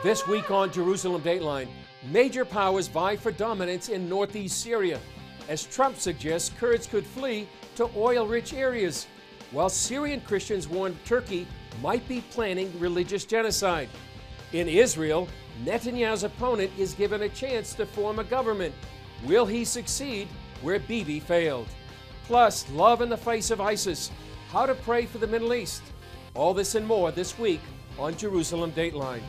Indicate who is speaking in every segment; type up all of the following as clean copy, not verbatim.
Speaker 1: This week on Jerusalem Dateline, major powers vie for dominance in northeast Syria, as Trump suggests Kurds could flee to oil-rich areas, while Syrian Christians warn Turkey might be planning religious genocide. In Israel, Netanyahu's opponent is given a chance to form a government. Will he succeed where Bibi failed? Plus, love in the face of ISIS, how to pray for the Middle East. All this and more this week on Jerusalem Dateline.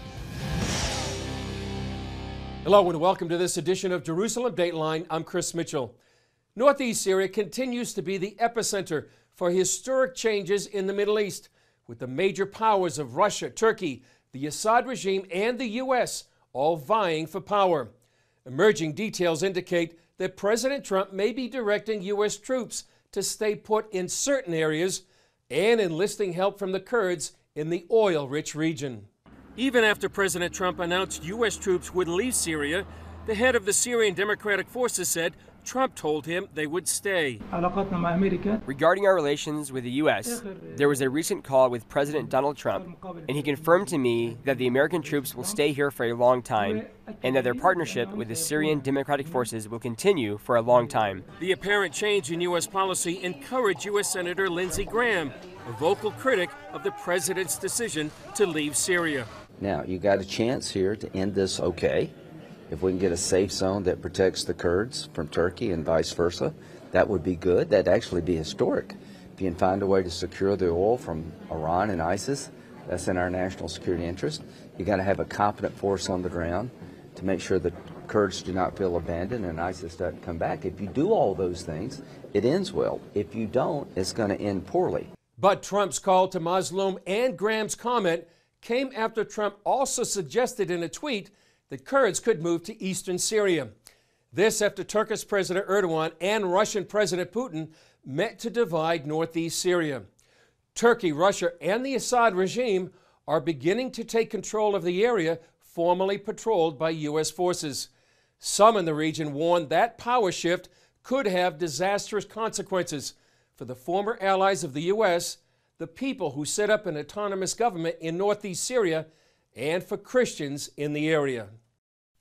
Speaker 1: Hello and welcome to this edition of Jerusalem Dateline. I'm Chris Mitchell. Northeast Syria continues to be the epicenter for historic changes in the Middle East, with the major powers of Russia, Turkey, the Assad regime, and the U.S. all vying for power. Emerging details indicate that President Trump may be directing U.S. troops to stay put in certain areas and enlisting help from the Kurds in the oil-rich region. Even after President Trump announced U.S. troops would leave Syria, the head of the Syrian Democratic Forces said Trump told him they would stay.
Speaker 2: Regarding our relations with the U.S., there was a recent call with President Donald Trump, and he confirmed to me that the American troops will stay here for a long time, and that their partnership with the Syrian Democratic Forces will continue for a long time.
Speaker 1: The apparent change in U.S. policy encouraged U.S. Senator Lindsey Graham, a vocal critic of the president's decision to leave Syria.
Speaker 3: Now, you got a chance here to end this okay. If we can get a safe zone that protects the Kurds from Turkey and vice versa, that would be good. That'd actually be historic. If you can find a way to secure the oil from Iran and ISIS, that's in our national security interest. You got to have a competent force on the ground to make sure that Kurds do not feel abandoned and ISIS doesn't come back. If you do all those things, it ends well. If you don't, it's going to end poorly.
Speaker 1: But Trump's call to Muslim and Graham's comment came after Trump also suggested in a tweet that Kurds could move to eastern Syria. This after Turkish President Erdogan and Russian President Putin met to divide northeast Syria. Turkey, Russia, and the Assad regime are beginning to take control of the area formerly patrolled by U.S. forces. Some in the region warn that power shift could have disastrous consequences for the former allies of the U.S., the people who set up an autonomous government in northeast Syria, and for Christians in the area.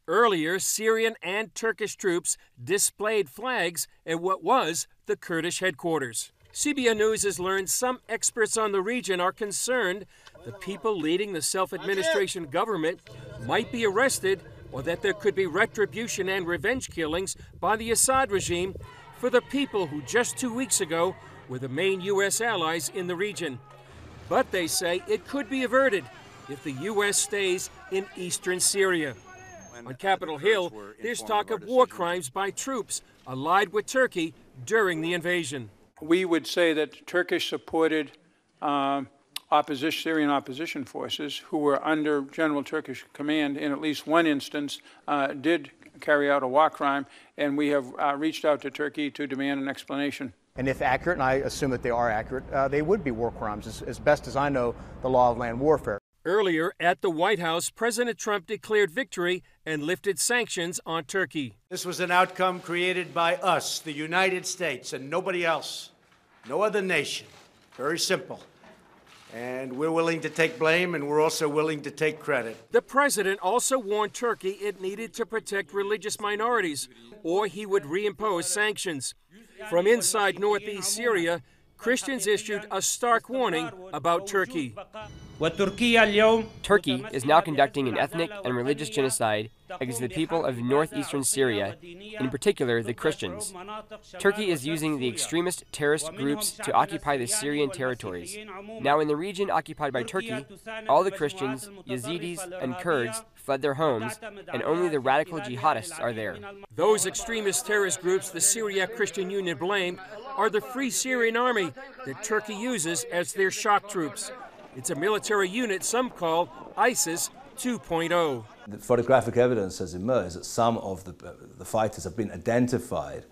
Speaker 1: Earlier, Syrian and Turkish troops displayed flags at what was the Kurdish headquarters. CBN News has learned some experts on the region are concerned the people leading the self-administration government might be arrested, or that there could be retribution and revenge killings by the Assad regime for the people who just 2 weeks ago were the main U.S. allies in the region. But they say it could be averted if the U.S. stays in eastern Syria. On Capitol Hill, there's talk of war crimes by troops allied with Turkey during the invasion.
Speaker 4: We would say that Turkish-supported Syrian opposition forces, who were under general Turkish command in at least one instance, did carry out a war crime, and we have reached out to Turkey to demand an explanation.
Speaker 5: And if accurate, and I assume that they are accurate, they would be war crimes, as best as I know the law of land warfare.
Speaker 1: Earlier at the White House, President Trump declared victory and lifted sanctions on Turkey.
Speaker 6: This was an outcome created by us, the United States, and nobody else, no other nation. Very simple. And we're willing to take blame, and we're also willing to take credit.
Speaker 1: The president also warned Turkey it needed to protect religious minorities, or he would reimpose sanctions. From inside northeast Syria, Christians issued a stark warning about Turkey.
Speaker 2: Turkey is now conducting an ethnic and religious genocide against the people of northeastern Syria, in particular the Christians. Turkey is using the extremist terrorist groups to occupy the Syrian territories. Now in the region occupied by Turkey, all the Christians, Yazidis, and Kurds fled their homes, and only the radical jihadists are there.
Speaker 1: Those extremist terrorist groups the Syriac Christian Union blamed are the Free Syrian Army that Turkey uses as their shock troops. It's a military unit some call ISIS 2.0.
Speaker 7: The photographic evidence has emerged that some of the fighters have been identified,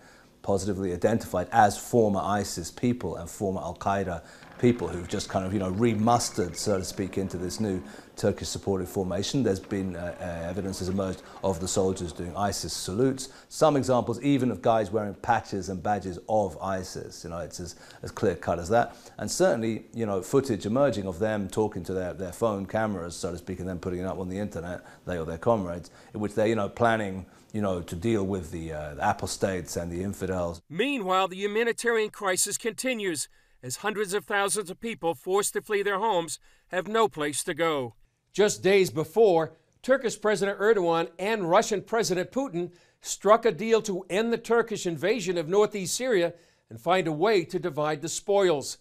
Speaker 7: positively identified, as former ISIS people and former Al-Qaeda people who've just kind of, remustered, so to speak, into this new Turkish-supported formation. There's been evidence has emerged of the soldiers doing ISIS salutes. Some examples even of guys wearing patches and badges of ISIS. It's as clear-cut as that. And certainly, footage emerging of them talking to their phone cameras, so to speak, and then putting it up on the internet, they or their comrades, in which they're, planning, to deal with the apostates and the infidels.
Speaker 1: Meanwhile, the humanitarian crisis continues as hundreds of thousands of people forced to flee their homes have no place to go. Just days before, Turkish President Erdogan and Russian President Putin struck a deal to end the Turkish invasion of northeast Syria and find a way to divide the spoils.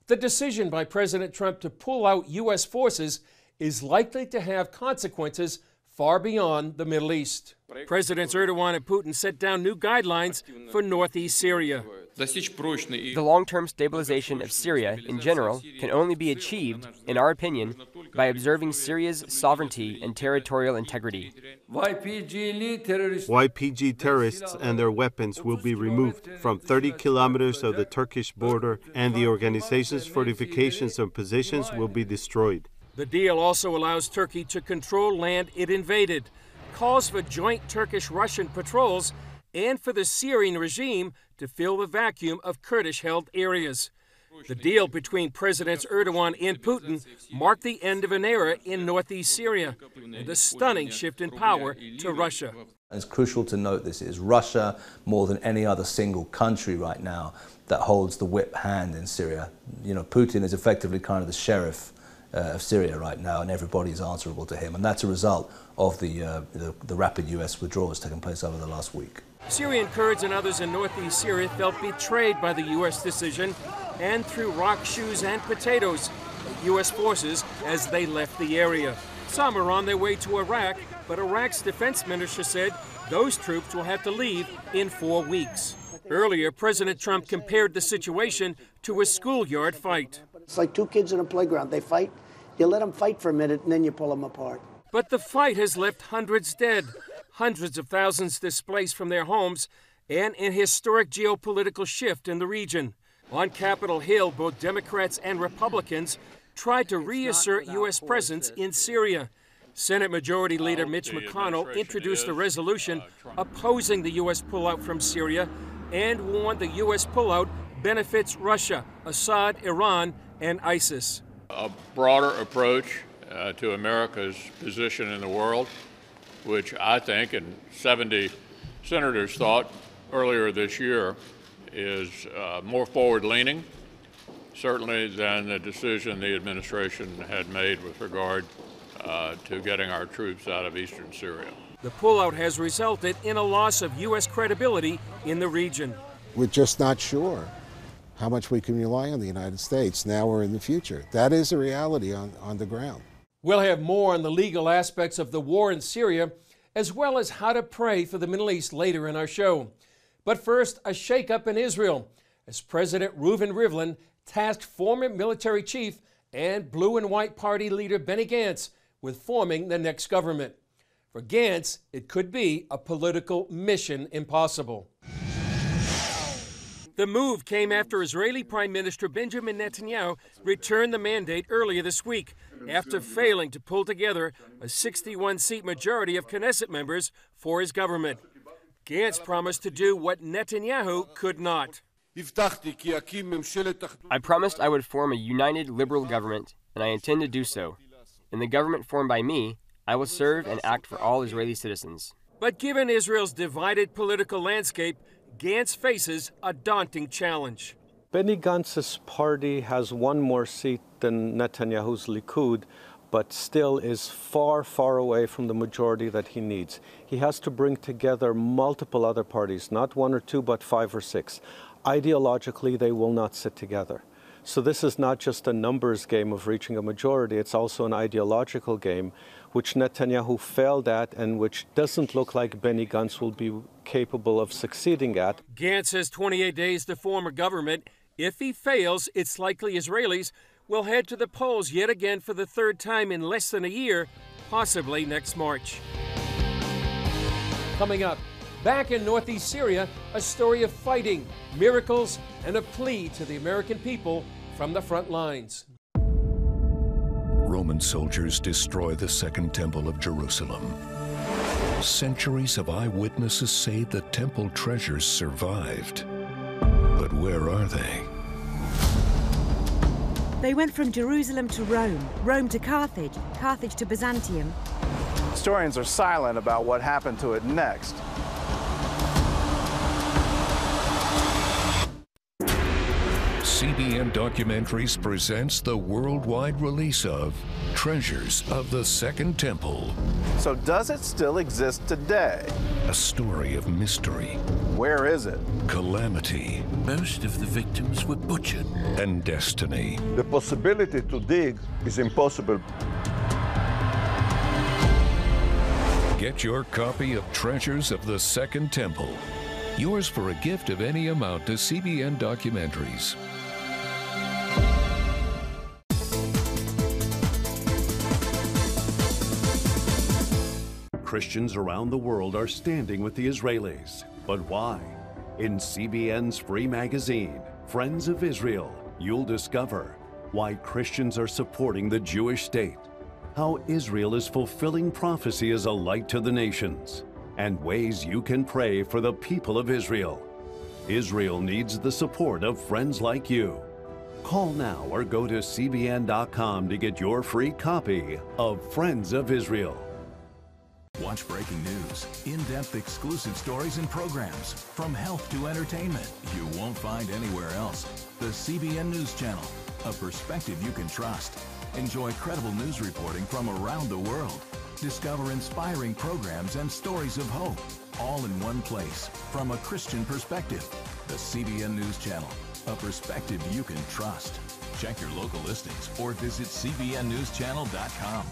Speaker 1: The decision by President Trump to pull out U.S. forces is likely to have consequences far beyond the Middle East. Presidents Erdogan and Putin set down new guidelines for northeast Syria.
Speaker 2: The long-term stabilization of Syria in general can only be achieved, in our opinion, by observing Syria's sovereignty and territorial integrity.
Speaker 8: YPG terrorists and their weapons will be removed from 30 kilometers of the Turkish border, and the organization's fortifications and positions will be destroyed.
Speaker 1: The deal also allows Turkey to control land it invaded, calls for joint Turkish-Russian patrols, and for the Syrian regime to fill the vacuum of Kurdish-held areas. The deal between Presidents Erdogan and Putin marked the end of an era in northeast Syria and a stunning shift in power to Russia.
Speaker 7: It's crucial to note this is Russia, more than any other single country right now, that holds the whip hand in Syria. Putin is effectively kind of the sheriff of Syria right now, and everybody is answerable to him. And that's a result of the rapid U.S. withdrawals taking place over the last week.
Speaker 1: Syrian Kurds and others in northeast Syria felt betrayed by the U.S. decision and threw rock, shoes, and potatoes at U.S. forces as they left the area. Some are on their way to Iraq, but Iraq's defense minister said those troops will have to leave in 4 weeks. Earlier, President Trump compared the situation to a schoolyard fight.
Speaker 9: It's like two kids in a playground. They fight, you let them fight for a minute, and then you pull them apart.
Speaker 1: But the fight has left hundreds dead, hundreds of thousands displaced from their homes, and an historic geopolitical shift in the region. On Capitol Hill, both Democrats and Republicans tried to reassert U.S. presence in Syria. Senate Majority Leader Mitch McConnell introduced a resolution opposing the U.S. pullout from Syria and warned the U.S. pullout benefits Russia, Assad, Iran, and ISIS.
Speaker 10: A broader approach to America's position in the world, which I think, and 70 senators thought earlier this year, is more forward-leaning, certainly than the decision the administration had made with regard to getting our troops out of eastern Syria.
Speaker 1: The pullout has resulted in a loss of U.S. credibility in the region.
Speaker 11: We're just not sure how much we can rely on the United States now or in the future. That is a reality on the ground.
Speaker 1: We'll have more on the legal aspects of the war in Syria, as well as how to pray for the Middle East later in our show. But first, a shakeup in Israel, as President Reuven Rivlin tasked former military chief and Blue and White Party leader Benny Gantz with forming the next government. For Gantz, it could be a political mission impossible. The move came after Israeli Prime Minister Benjamin Netanyahu returned the mandate earlier this week after failing to pull together a 61-seat majority of Knesset members for his government. Gantz promised to do what Netanyahu could not.
Speaker 2: I promised I would form a united liberal government, and I intend to do so. In the government formed by me, I will serve and act for all Israeli citizens.
Speaker 1: But given Israel's divided political landscape, Gantz faces a daunting challenge.
Speaker 12: Benny Gantz's party has one more seat than Netanyahu's Likud, but still is far, far away from the majority that he needs. He has to bring together multiple other parties, not one or two, but 5 or 6. Ideologically, they will not sit together. So this is not just a numbers game of reaching a majority, it's also an ideological game, which Netanyahu failed at and which doesn't look like Benny Gantz will be capable of succeeding at.
Speaker 1: Gantz has 28 days to form a government. If he fails, it's likely Israelis will head to the polls yet again for the 3rd time in less than a year, possibly next March. Coming up, back in northeast Syria, a story of fighting, miracles, and a plea to the American people from the front lines.
Speaker 13: Roman soldiers destroy the Second Temple of Jerusalem. Centuries of eyewitnesses say the temple treasures survived. But where are they?
Speaker 14: They went from Jerusalem to Rome, Rome to Carthage, Carthage to Byzantium.
Speaker 15: Historians are silent about what happened to it next.
Speaker 13: CBN Documentaries presents the worldwide release of Treasures of the Second Temple.
Speaker 15: So does it still exist today?
Speaker 13: A story of mystery.
Speaker 15: Where is it?
Speaker 13: Calamity.
Speaker 16: Most of the victims were butchered.
Speaker 13: And destiny.
Speaker 17: The possibility to dig is impossible.
Speaker 13: Get your copy of Treasures of the Second Temple. Yours for a gift of any amount to CBN Documentaries.
Speaker 18: Christians around the world are standing with the Israelis. But why? In CBN's free magazine, Friends of Israel, you'll discover why Christians are supporting the Jewish state, how Israel is fulfilling prophecy as a light to the nations, and ways you can pray for the people of Israel. Israel needs the support of friends like you. Call now or go to cbn.com to get your free copy of Friends of Israel.
Speaker 16: Watch breaking news, in-depth exclusive stories and programs, from health to entertainment, you won't find anywhere else. The CBN News Channel, a perspective you can trust. Enjoy credible news reporting from around the world. Discover inspiring programs and stories of hope, all in one place, from a Christian perspective. The CBN News Channel, a perspective you can trust. Check your local listings or visit cbnnewschannel.com.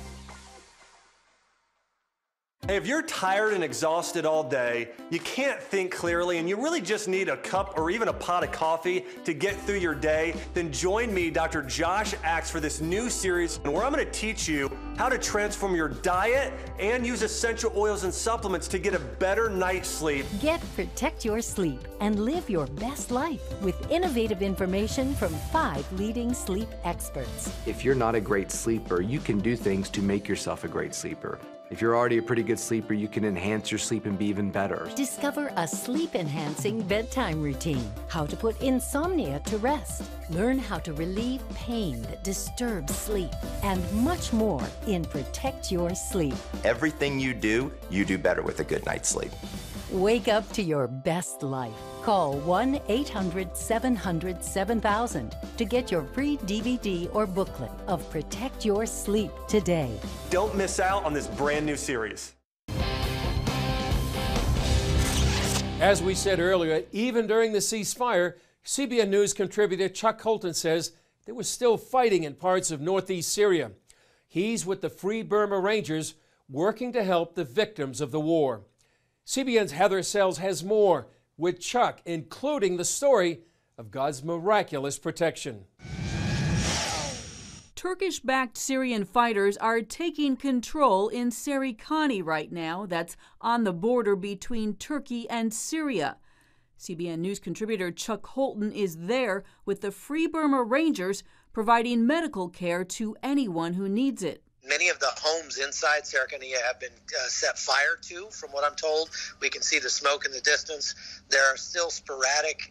Speaker 19: Hey, if you're tired and exhausted all day, you can't think clearly, and you really just need a cup or even a pot of coffee to get through your day, then join me, Dr. Josh Axe, for this new series where I'm going to teach you how to transform your diet and use essential oils and supplements to get a better night's sleep.
Speaker 20: Get Protect Your Sleep and live your best life with innovative information from 5 leading sleep experts.
Speaker 21: If you're not a great sleeper, you can do things to make yourself a great sleeper. If you're already a pretty good sleeper, you can enhance your sleep and be even better.
Speaker 20: Discover a sleep-enhancing bedtime routine, how to put insomnia to rest, learn how to relieve pain that disturbs sleep, and much more in Protect Your Sleep.
Speaker 22: Everything you do better with a good night's sleep.
Speaker 20: Wake up to your best life. Call 1-800-700-7000 to get your free DVD or booklet of Protect Your Sleep today.
Speaker 19: Don't miss out on this brand new series.
Speaker 1: As we said earlier, even during the ceasefire, CBN News contributor Chuck Holton says there was still fighting in parts of northeast Syria. He's with the Free Burma Rangers working to help the victims of the war. CBN's Heather Sells has more with Chuck, including the story of God's miraculous protection.
Speaker 23: Turkish-backed Syrian fighters are taking control in Serikani right now. That's on the border between Turkey and Syria. CBN News contributor Chuck Holton is there with the Free Burma Rangers, providing medical care to anyone who needs it.
Speaker 24: Many of the homes inside Serikani have been set fire to, from what I'm told. We can see the smoke in the distance. There are still sporadic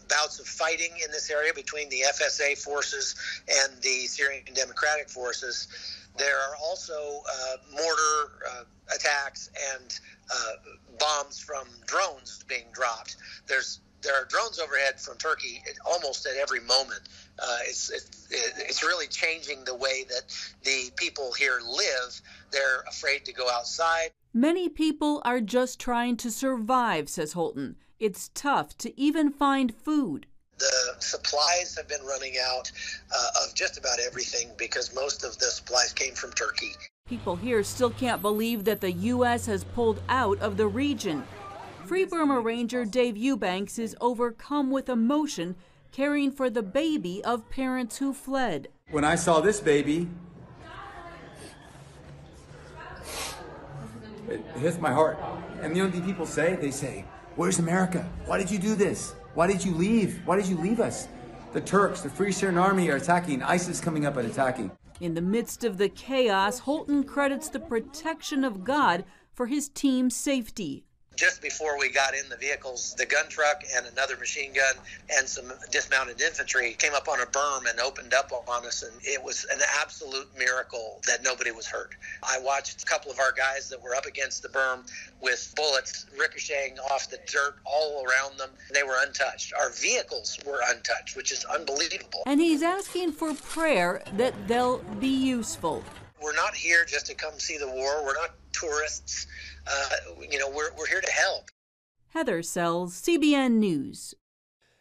Speaker 24: bouts of fighting in this area between the FSA forces and the Syrian Democratic forces. There are also mortar attacks and bombs from drones being dropped. There are drones overhead from Turkey almost at every moment. It's really changing the way that the people here live. They're afraid to go outside.
Speaker 23: Many people are just trying to survive, says Holton. It's tough to even find food.
Speaker 24: The supplies have been running out of just about everything because most of the supplies came from Turkey.
Speaker 23: People here still can't believe that the U.S. has pulled out of the region. Free Burma Ranger Dave Eubanks is overcome with emotion, caring for the baby of parents who fled.
Speaker 25: When I saw this baby, it hits my heart. And the only thing people say, they say, "Where's America? Why did you do this? Why did you leave? Why did you leave us?" the Turks, the Free Syrian Army are attacking, ISIS coming up and attacking.
Speaker 23: In the midst of the chaos, Holton credits the protection of God for his team's safety.
Speaker 24: Just before we got in the vehicles, the gun truck and another machine gun and some dismounted infantry came up on a berm and opened up on us, and it was an absolute miracle that nobody was hurt. I watched a couple of our guys that were up against the berm with bullets ricocheting off the dirt all around them. They were untouched. Our vehicles were untouched, which is unbelievable.
Speaker 23: And he's asking for prayer that they'll be useful.
Speaker 24: We're not here just to come see the war. We're not tourists. We're here to help.
Speaker 23: Heather Sells, CBN News.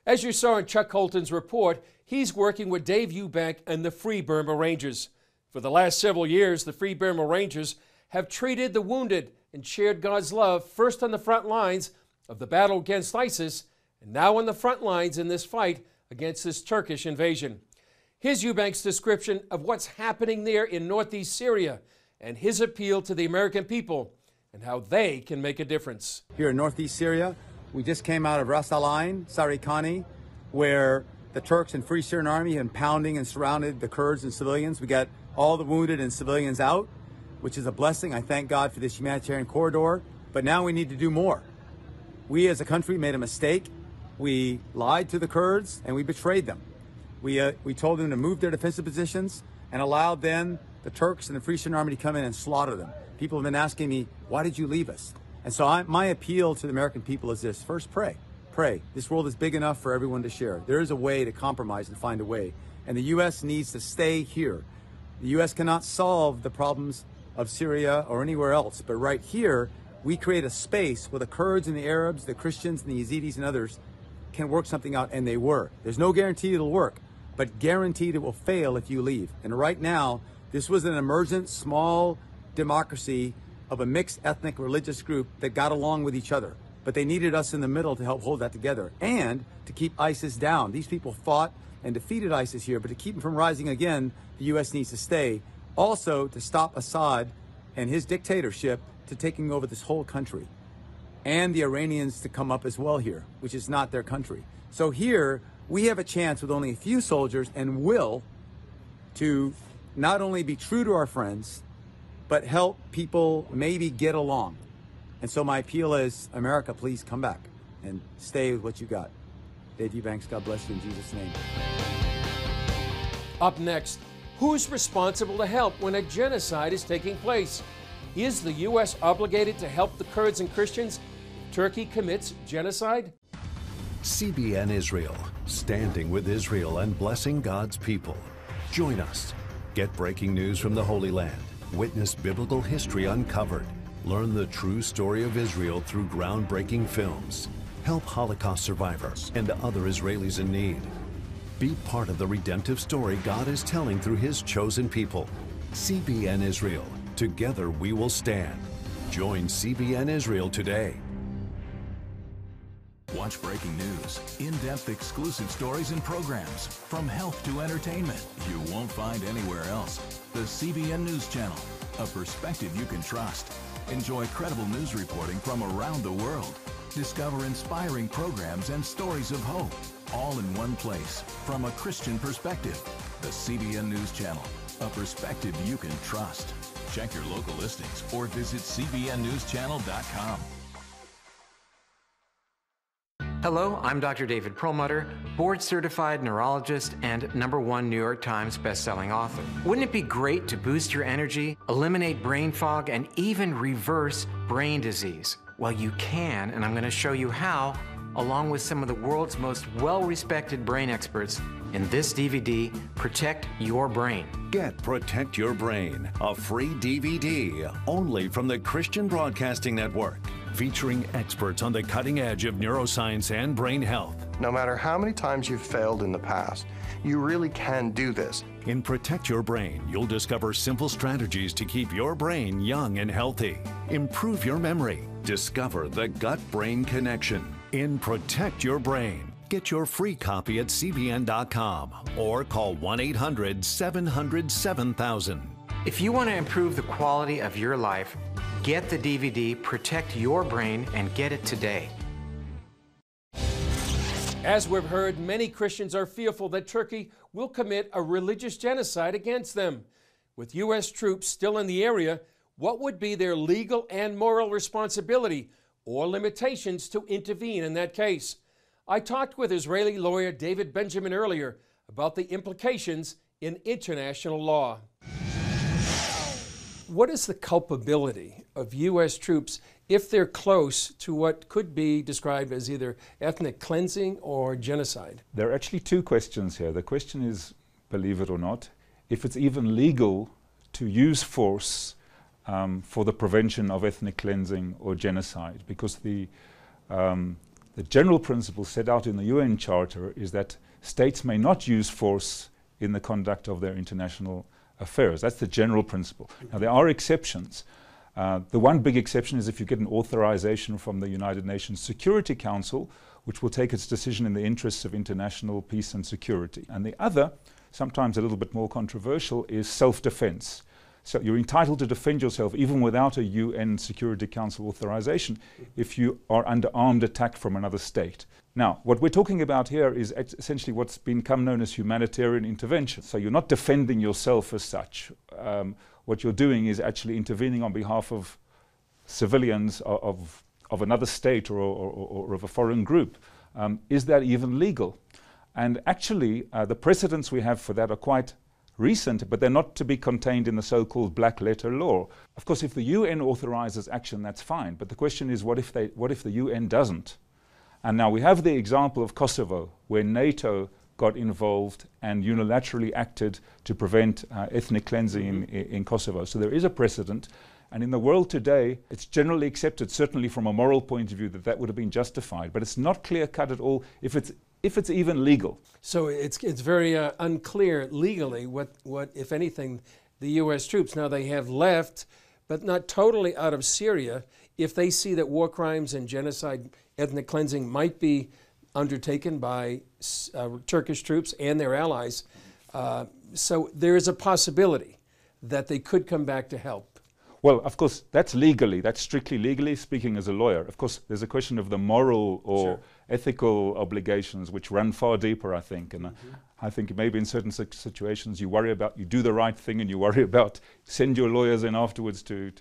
Speaker 1: As you saw in Chuck Holton's report, he's working with Dave Eubank and the Free Burma Rangers. For the last several years, the Free Burma Rangers have treated the wounded and shared God's love first on the front lines of the battle against ISIS and now on the front lines in this fight against this Turkish invasion. Here's Eubank's description of what's happening there in northeast Syria and his appeal to the American people and how they can make a difference.
Speaker 25: Here in northeast Syria, we just came out of Ras Al Ain, Sarikani, where the Turks and Free Syrian Army had pounding and surrounded the Kurds and civilians. We got all the wounded and civilians out, which is a blessing. I thank God for this humanitarian corridor, but now we need to do more. We as a country made a mistake. We lied to the Kurds and we betrayed them. We told them to move their defensive positions and allowed then the Turks and the Free Syrian Army to come in and slaughter them. People have been asking me, why did you leave us? And so my appeal to the American people is this. First, pray. Pray. This world is big enough for everyone to share. There is a way to compromise and find a way. And the U.S. needs to stay here. The U.S. cannot solve the problems of Syria or anywhere else. But right here, we create a space where the Kurds and the Arabs, the Christians and the Yazidis and others can work something out, and they were. There's no guarantee it'll work, but guaranteed it will fail if you leave. And right now, this was an emergent, small democracy of a mixed ethnic religious group that got along with each other. But they needed us in the middle to help hold that together and to keep ISIS down. These people fought and defeated ISIS here, but to keep them from rising again, the U.S. needs to stay. Also, to stop Assad and his dictatorship to taking over this whole country. And the Iranians to come up as well here, which is not their country. So here, we have a chance with only a few soldiers and will to not only be true to our friends, but help people maybe get along. And so my appeal is, America, please come back and stay with what you got. Dave Eubanks, God bless you in Jesus' name.
Speaker 1: Up next, who's responsible to help when a genocide is taking place? Is the U.S. obligated to help the Kurds and Christians if Turkey commits genocide?
Speaker 18: CBN Israel, standing with Israel and blessing God's people. Join us. Get breaking news from the Holy Land. Witness biblical history uncovered. Learn the true story of Israel through groundbreaking films. Help Holocaust survivors and other Israelis in need. Be part of the redemptive story God is telling through His chosen people. CBN Israel. Together we will stand. Join CBN Israel today.
Speaker 16: Watch breaking news, in-depth exclusive stories and programs, from health to entertainment, you won't find anywhere else. The CBN News Channel, a perspective you can trust. Enjoy credible news reporting from around the world. Discover inspiring programs and stories of hope, all in one place, from a Christian perspective. The CBN News Channel, a perspective you can trust. Check your local listings or visit cbnnewschannel.com.
Speaker 3: Hello, I'm Dr. David Perlmutter, board-certified neurologist and #1 New York Times best-selling author. Wouldn't it be great to boost your energy, eliminate brain fog, and even reverse brain disease? Well, you can, and I'm going to show you how, along with some of the world's most well-respected brain experts, in this DVD, Protect Your Brain.
Speaker 18: Get Protect Your Brain, a free DVD only from the Christian Broadcasting Network, featuring experts on the cutting edge of neuroscience and brain health.
Speaker 4: No matter how many times you've failed in the past, you really can do this.
Speaker 18: In Protect Your Brain, you'll discover simple strategies to keep your brain young and healthy. Improve your memory. Discover the gut-brain connection. In Protect Your Brain. Get your free copy at cbn.com or call 1-800-700-7000.
Speaker 3: If you want to improve the quality of your life, get the DVD Protect Your Brain and get it today.
Speaker 1: As we've heard, many Christians are fearful that Turkey will commit a religious genocide against them. With U.S. troops still in the area, what would be their legal and moral responsibility or limitations to intervene in that case? I talked with Israeli lawyer David Benjamin earlier about the implications in international law. What is the culpability of U.S. troops if they're close to what could be described as either ethnic cleansing or genocide?
Speaker 5: There are actually two questions here. The question is, believe it or not, if it's even legal to use force for the prevention of ethnic cleansing or genocide, because the general principle set out in the UN Charter is that states may not use force in the conduct of their international affairs. That's the general principle. Now, there are exceptions. The one big exception is if you get an authorization from the United Nations Security Council, which will take its decision in the interests of international peace and security. And the other, sometimes a little bit more controversial, is self-defense. So you're entitled to defend yourself even without a UN Security Council authorization if you are under armed attack from another state. Now, what we're talking about here is essentially what's become known as humanitarian intervention. So you're not defending yourself as such. What you're doing is actually intervening on behalf of civilians of another state or of a foreign group. Is that even legal? And actually, the precedents we have for that are quite recent, but they're not to be contained in the so-called black letter law. Of course, if the UN authorizes action, that's fine. But the question is, what if the UN doesn't? And now we have the example of Kosovo, where NATO got involved and unilaterally acted to prevent ethnic cleansing in Kosovo. So there is a precedent. And in the world today, it's generally accepted, certainly from a moral point of view, that that would have been justified. But it's not clear-cut at all if it's even legal.
Speaker 1: So it's very unclear legally what, if anything, the U.S. troops, now they have left, but not totally out of Syria, if they see that war crimes and genocide, ethnic cleansing might be undertaken by Turkish troops and their allies. So there is a possibility that they could come back to help.
Speaker 5: Well, of course, that's strictly legally, speaking as a lawyer. Of course, there's a question of the moral or ethical obligations which run far deeper, I think. And I think maybe in certain situations you do the right thing and you worry about, send your lawyers in afterwards to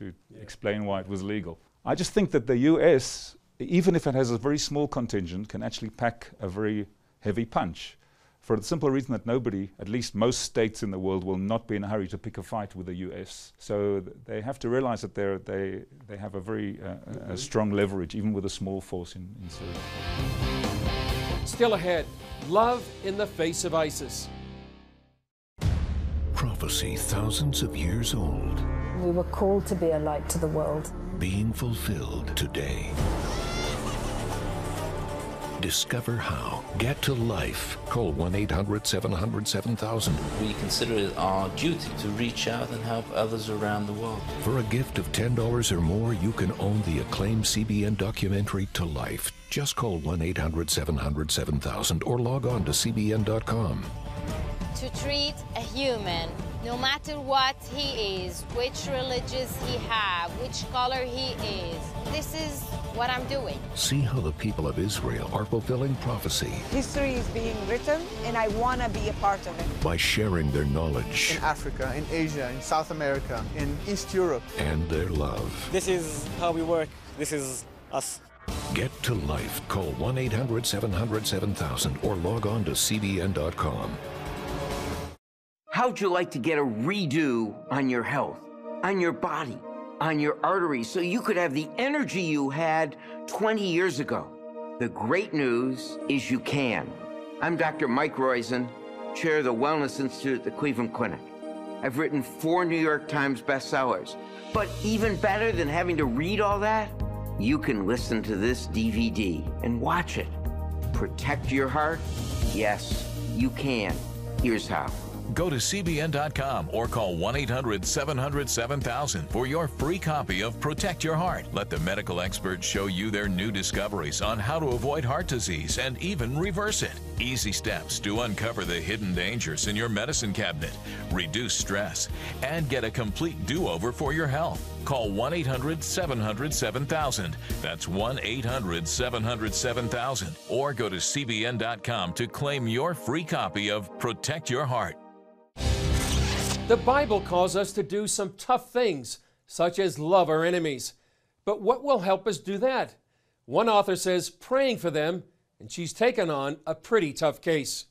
Speaker 5: explain why it was legal. I just think that the US, even if it has a very small contingent, can actually pack a very heavy punch. For the simple reason that nobody, at least most states in the world, will not be in a hurry to pick a fight with the US. So they have to realize that they have a very strong leverage, even with a small force in Syria.
Speaker 1: Still ahead, love in the face of ISIS.
Speaker 13: Prophecy thousands of years old.
Speaker 6: We were called to be a light to the world.
Speaker 13: Being fulfilled today. Discover how. Get to life. Call 1-800-700-7000.
Speaker 7: We consider it our duty to reach out and help others around the world.
Speaker 13: For a gift of $10 or more, you can own the acclaimed CBN documentary To Life. Just call 1-800-700-7000 or log on to CBN.com.
Speaker 8: To treat a human, no matter what he is, which religious he has, which color he is. This is what I'm doing.
Speaker 13: See how the people of Israel are fulfilling prophecy.
Speaker 9: History is being written, and I want to be a part of it.
Speaker 13: By sharing their knowledge.
Speaker 15: In Africa, in Asia, in South America, in East Europe.
Speaker 13: And their love.
Speaker 26: This is how we work. This is us.
Speaker 13: Get to life. Call 1-800-700-7000 or log on to CBN.com.
Speaker 27: How'd you like to get a redo on your health, on your body, on your arteries, so you could have the energy you had 20 years ago? The great news is you can. I'm Dr. Mike Roizen, chair of the Wellness Institute at the Cleveland Clinic. I've written 4 New York Times bestsellers. But even better than having to read all that, you can listen to this DVD and watch it. Protect your heart? Yes, you can. Here's how.
Speaker 16: Go to CBN.com or call 1-800-700-7000 for your free copy of Protect Your Heart. Let the medical experts show you their new discoveries on how to avoid heart disease and even reverse it. Easy steps to uncover the hidden dangers in your medicine cabinet, reduce stress, and get a complete do-over for your health. Call 1-800-700-7000. That's 1-800-700-7000. Or go to CBN.com to claim your free copy of Protect Your Heart.
Speaker 1: The Bible calls us to do some tough things, such as love our enemies. But what will help us do that? One author says praying for them, and she's taken on a pretty tough case.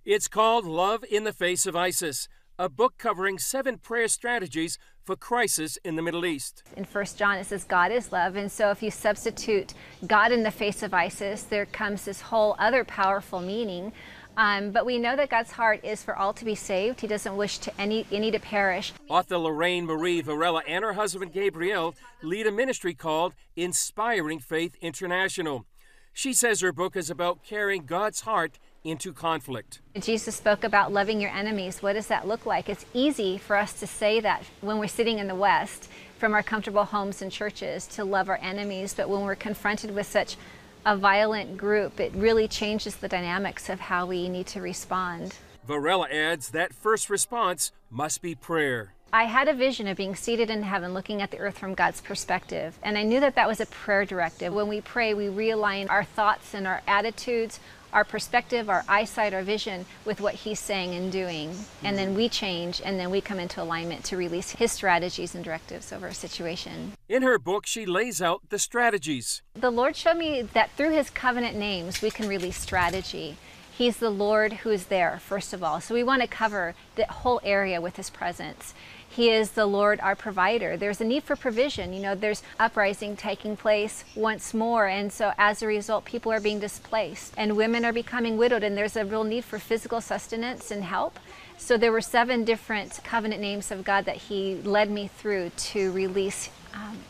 Speaker 1: It's called Love in the Face of ISIS, a book covering 7 prayer strategies for crisis in the Middle East.
Speaker 2: In 1 John, it says God is love, and so if you substitute God in the face of ISIS, there comes this whole other powerful meaning. But we know that God's heart is for all to be saved. He doesn't wish any to perish.
Speaker 1: Author Lorraine Marie Varela and her husband Gabriel lead a ministry called Inspiring Faith International. She says her book is about carrying God's heart into conflict.
Speaker 2: Jesus spoke about loving your enemies. What does that look like? It's easy for us to say that when we're sitting in the West from our comfortable homes and churches to love our enemies, but when we're confronted with such a violent group, it really changes the dynamics of how we need to respond.
Speaker 1: Varela adds that first response must be prayer.
Speaker 2: I had a vision of being seated in heaven looking at the earth from God's perspective, and I knew that that was a prayer directive. When we pray, we realign our thoughts and our attitudes, our perspective, our eyesight, our vision with what He's saying and doing, and then we change, and then we come into alignment to release His strategies and directives over a situation.
Speaker 1: In her book, she lays out the strategies.
Speaker 2: The Lord showed me that through His covenant names, we can release strategy. He's the Lord who is there, first of all. So we want to cover the whole area with His presence. He is the Lord, our provider. There's a need for provision. You know, there's uprising taking place once more, and so as a result, people are being displaced, and women are becoming widowed, and there's a real need for physical sustenance and help. So there were 7 different covenant names of God that He led me through to release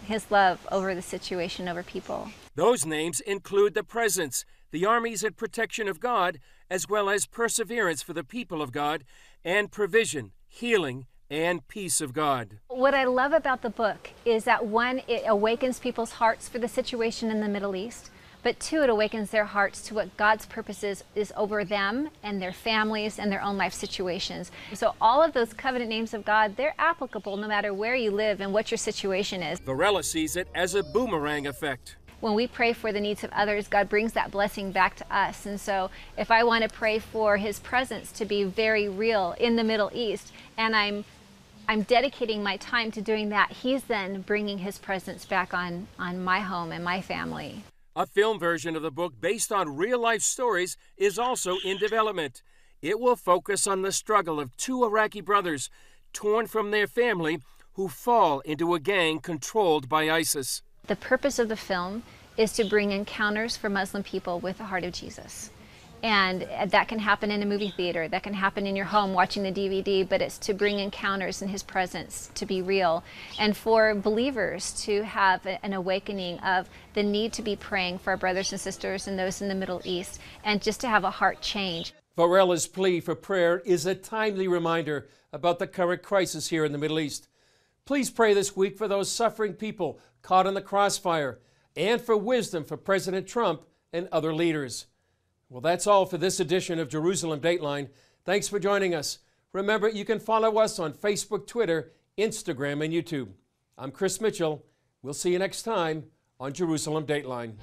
Speaker 2: His love over the situation, over people.
Speaker 1: Those names include the presence, the armies and protection of God, as well as perseverance for the people of God, and provision, healing, and peace of God.
Speaker 2: What I love about the book is that 1, it awakens people's hearts for the situation in the Middle East, but 2, it awakens their hearts to what God's purposes is over them and their families and their own life situations. So all of those covenant names of God, they're applicable no matter where you live and what your situation is.
Speaker 1: Varela sees it as a boomerang effect.
Speaker 2: When we pray for the needs of others, God brings that blessing back to us. And so if I want to pray for His presence to be very real in the Middle East, and I'm dedicating my time to doing that, He's then bringing His presence back on my home and my family.
Speaker 1: A film version of the book based on real-life stories is also in development. It will focus on the struggle of 2 Iraqi brothers torn from their family who fall into a gang controlled by ISIS.
Speaker 2: The purpose of the film is to bring encounters for Muslim people with the heart of Jesus. And that can happen in a movie theater, that can happen in your home watching the DVD, but it's to bring encounters in His presence to be real. And for believers to have an awakening of the need to be praying for our brothers and sisters and those in the Middle East, and just to have a heart change.
Speaker 1: Varela's plea for prayer is a timely reminder about the current crisis here in the Middle East. Please pray this week for those suffering people caught in the crossfire, and for wisdom for President Trump and other leaders. Well, that's all for this edition of Jerusalem Dateline. Thanks for joining us. Remember, you can follow us on Facebook, Twitter, Instagram, and YouTube. I'm Chris Mitchell. We'll see you next time on Jerusalem Dateline.